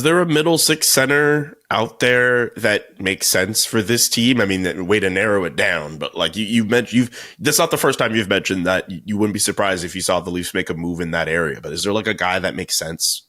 there a middle six center out there that makes sense for this team? I mean, way to narrow it down, but like you mentioned, that's not the first time you've mentioned that you wouldn't be surprised if you saw the Leafs make a move in that area. But is there like a guy that makes sense?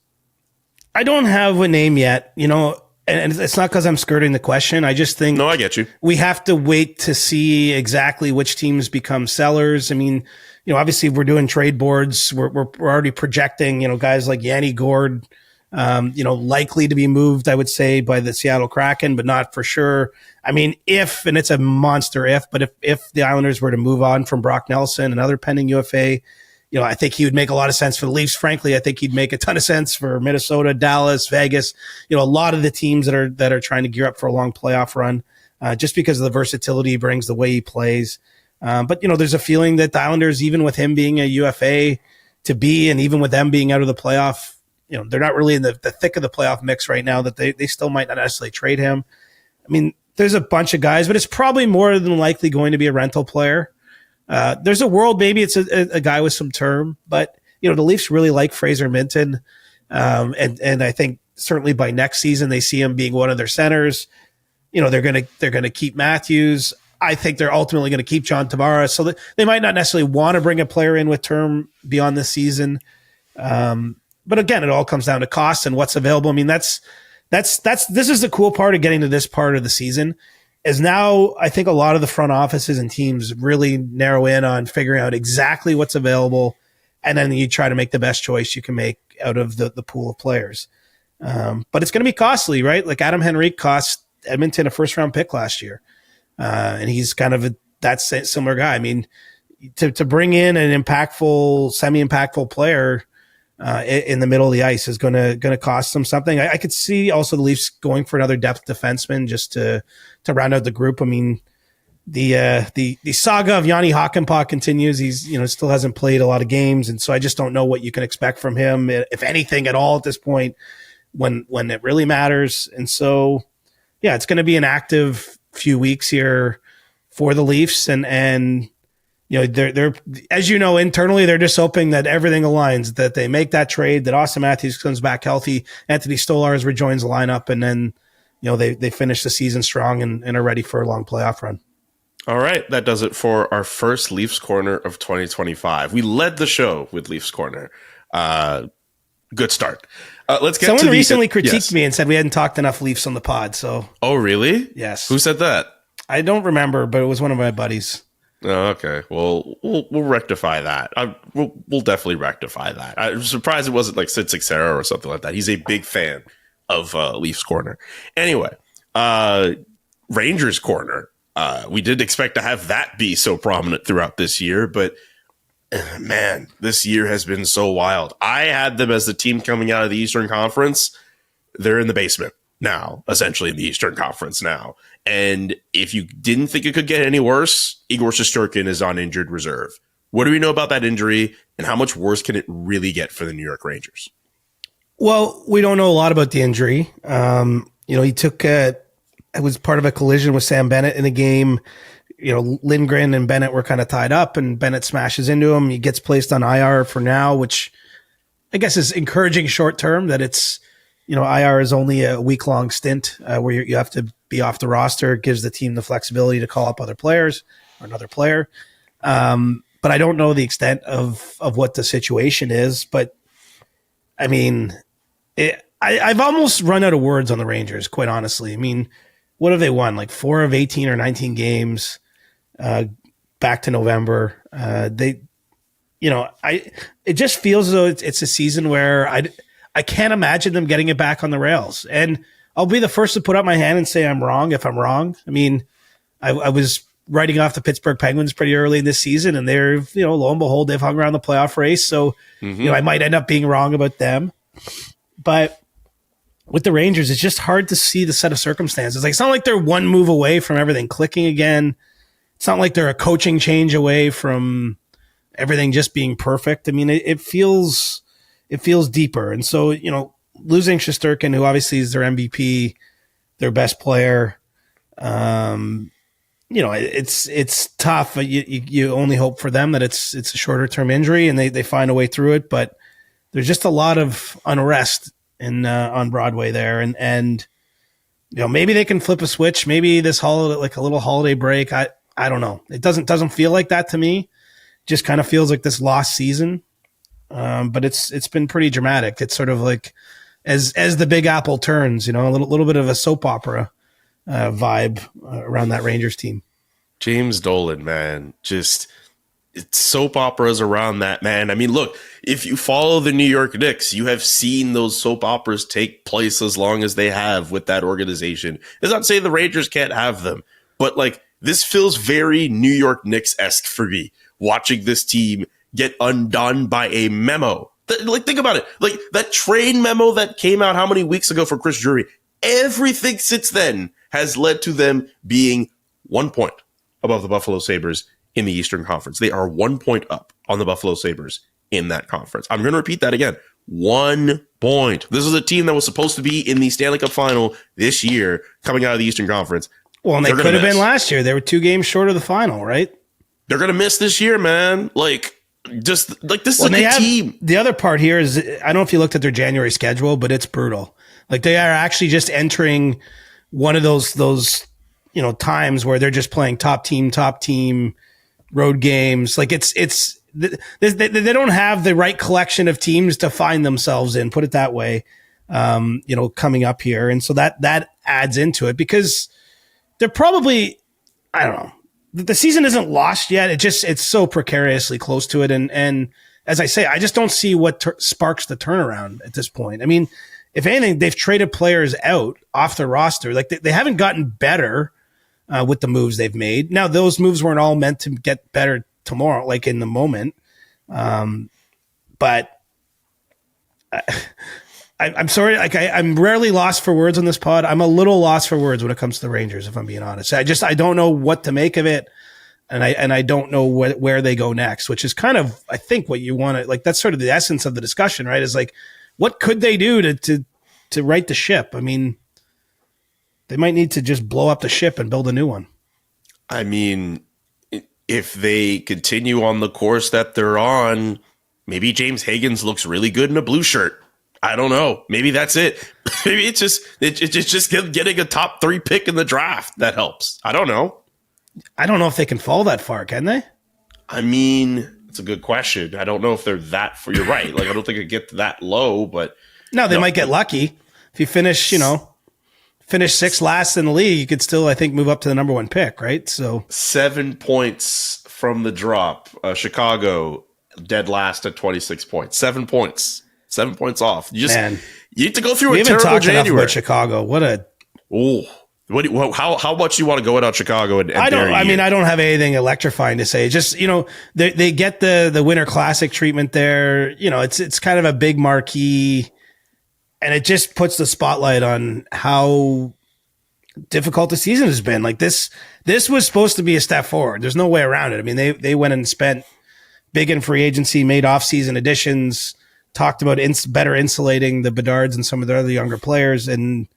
I don't have a name yet, and it's not because I'm skirting the question. I just think I get you. We have to wait to see exactly which teams become sellers. I mean, obviously if we're doing trade boards, we're already projecting, guys like Yanni Gourde, likely to be moved, I would say, by the Seattle Kraken, but not for sure. I mean, and it's a monster but if the Islanders were to move on from Brock Nelson, another pending UFA, I think he would make a lot of sense for the Leafs. Frankly, I think he'd make a ton of sense for Minnesota, Dallas, Vegas, a lot of the teams that are trying to gear up for a long playoff run, just because of the versatility he brings, the way he plays. But there's a feeling that the Islanders, even with him being a UFA to be, and even with them being out of the playoff, they're not really in the thick of the playoff mix right now, that they still might not necessarily trade him. I mean, there's a bunch of guys, but it's probably more than likely going to be a rental player. There's a world, maybe it's a guy with some term, but the Leafs really like Fraser Minton. And I think certainly by next season, they see him being one of their centers. They're going to keep Matthews. I think they're ultimately going to keep John Tavares. So they might not necessarily want to bring a player in with term beyond this season. But again, it all comes down to cost and what's available. I mean, this is the cool part of getting to this part of the season. Is now I think a lot of the front offices and teams really narrow in on figuring out exactly what's available, and then you try to make the best choice you can make out of the pool of players. But it's going to be costly, right? Like Adam Henrique cost Edmonton a first-round pick last year, and he's kind of that similar guy. I mean, to bring in an impactful, semi-impactful player in the middle of the ice is going to cost them something. I could see also the Leafs going for another depth defenseman just to round out the group. I mean, the saga of Yanni Hakanpää continues. He's still hasn't played a lot of games, and so I just don't know what you can expect from him, if anything at all, at this point when it really matters. And so, yeah, it's going to be an active few weeks here for the Leafs, and they're as internally, they're just hoping that everything aligns, that they make that trade, that Austin Matthews comes back healthy, Anthony Stolarz rejoins the lineup, and then they finish the season strong and are ready for a long playoff run. All right, that does it for our first Leafs Corner of 2025. We led the show with Leafs Corner. Good start. Let's get. Someone recently critiqued me and said we hadn't talked enough Leafs on the pod. So. Oh, really? Yes. Who said that? I don't remember, but it was one of my buddies. Oh, okay. Well, we'll rectify that. We'll definitely rectify that. I'm surprised it wasn't like Sid Sixera or something like that. He's a big fan of Leafs Corner. Anyway, Rangers Corner. We didn't expect to have that be so prominent throughout this year, but man, this year has been so wild. I had them as the team coming out of the Eastern Conference. They're in the basement now, essentially in the Eastern Conference now. And if you didn't think it could get any worse, Igor Shesterkin is on injured reserve. What do we know about that injury, and how much worse can it really get for the New York Rangers? Well, we don't know a lot about the injury. He took it was part of a collision with Sam Bennett in a game. Lindgren and Bennett were kind of tied up, and Bennett smashes into him. He gets placed on IR for now, which I guess is encouraging short term, that it's, IR is only a week-long stint where you have to be off the roster. It gives the team the flexibility to call up other players or another player. But I don't know the extent of what the situation is. But, I mean, I've almost run out of words on the Rangers, quite honestly. I mean, what have they won? Like 4 of 18 or 19 games back to November. It just feels as though it's a season where I can't imagine them getting it back on the rails. And I'll be the first to put up my hand and say I'm wrong if I'm wrong. I mean, I was writing off the Pittsburgh Penguins pretty early in this season, and they're, lo and behold, they've hung around the playoff race. So, I might end up being wrong about them. But with the Rangers, it's just hard to see the set of circumstances. Like, it's not like they're one move away from everything clicking again. It's not like they're a coaching change away from everything just being perfect. I mean, it feels deeper. And so, losing Shesterkin, who obviously is their MVP, their best player, it's tough. You only hope for them that it's a shorter term injury and they find a way through it. But there's just a lot of unrest in on Broadway there, and maybe they can flip a switch. Maybe this holiday, like a little holiday break. I don't know. It doesn't feel like that to me. Just kind of feels like this lost season. But it's been pretty dramatic. It's sort of like as the Big Apple turns, a little bit of a soap opera vibe around that Rangers team. James Dolan, man, just it's soap operas around that man. I mean, look, if you follow the New York Knicks, you have seen those soap operas take place as long as they have with that organization. It's not saying the Rangers can't have them, but like this feels very New York Knicks-esque for me, watching this team get undone by a memo. Like, think about it. Like that trade memo that came out how many weeks ago for Chris Drury? Everything since then has led to them being 1 point above the Buffalo Sabres in the Eastern Conference. They are 1 point up on the Buffalo Sabres in that conference. I'm going to repeat that again. 1 point. This is a team that was supposed to be in the Stanley Cup final this year coming out of the Eastern Conference. Well, and they could have been last year. They were 2 games short of the final, right? They're going to miss this year, man. Just like this is a good team. The other part here is, I don't know if you looked at their January schedule, but it's brutal. Like they are actually just entering one of those times where they're just playing top team road games. Like they don't have the right collection of teams to find themselves in, put it that way, coming up here. And so that adds into it because they're probably, I don't know, the season isn't lost yet. It's so precariously close to it. And as I say, I just don't see what sparks the turnaround at this point. I mean, if anything, they've traded players out off the roster. Like they haven't gotten better with the moves they've made. Now, those moves weren't all meant to get better tomorrow, like in the moment. But I'm sorry. Like I'm rarely lost for words on this pod. I'm a little lost for words when it comes to the Rangers, if I'm being honest. I don't know what to make of it. And I don't know where they go next, which is kind of, I think, what you want to, like, that's sort of the essence of the discussion, right? Is like, what could they do to right the ship? I mean, they might need to just blow up the ship and build a new one. I mean, if they continue on the course that they're on, maybe James Higgins looks really good in a blue shirt. I don't know. Maybe that's it. Maybe it's just getting a top 3 pick in the draft that helps. I don't know. I don't know if they can fall that far, can they? I mean, it's a good question. I don't know if they're that for. You're right. Like, I don't think it get that low, but no, they might get lucky. If you finish 6th last in the league, you could still, I think, move up to the number 1 pick, right? So 7 points from the drop. Chicago dead last at 26 points. 7 points. 7 points off. You need to go through a terrible January. Enough about Chicago. How much you want to go about Chicago? I don't have anything electrifying to say. Just they get the Winter Classic treatment there. It's kind of a big marquee, and it just puts the spotlight on how difficult the season has been. Like this was supposed to be a step forward. There's no way around it. I mean, they went and spent big in free agency, made off-season additions, talked about better insulating the Bedards and some of the other younger players, and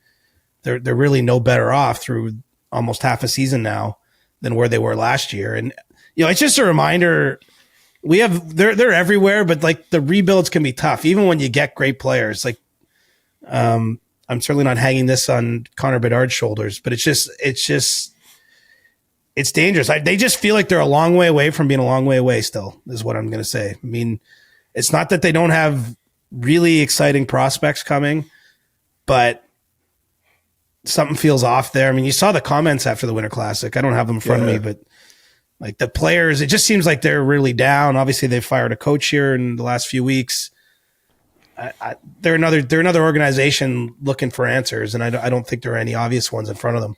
they're really no better off through almost half a season now than where they were last year. And it's just a reminder. They're everywhere, but like the rebuilds can be tough, even when you get great players. Like I'm certainly not hanging this on Connor Bedard's shoulders, but it's dangerous. They just feel like they're a long way away from being a long way away still, is what I'm going to say. I mean, it's not that they don't have really exciting prospects coming, but something feels off there. I mean, you saw the comments after the Winter Classic. I don't have them in front of me, but like the players, it just seems like they're really down. Obviously, they fired a coach here in the last few weeks. They're another organization looking for answers, and I don't think there are any obvious ones in front of them.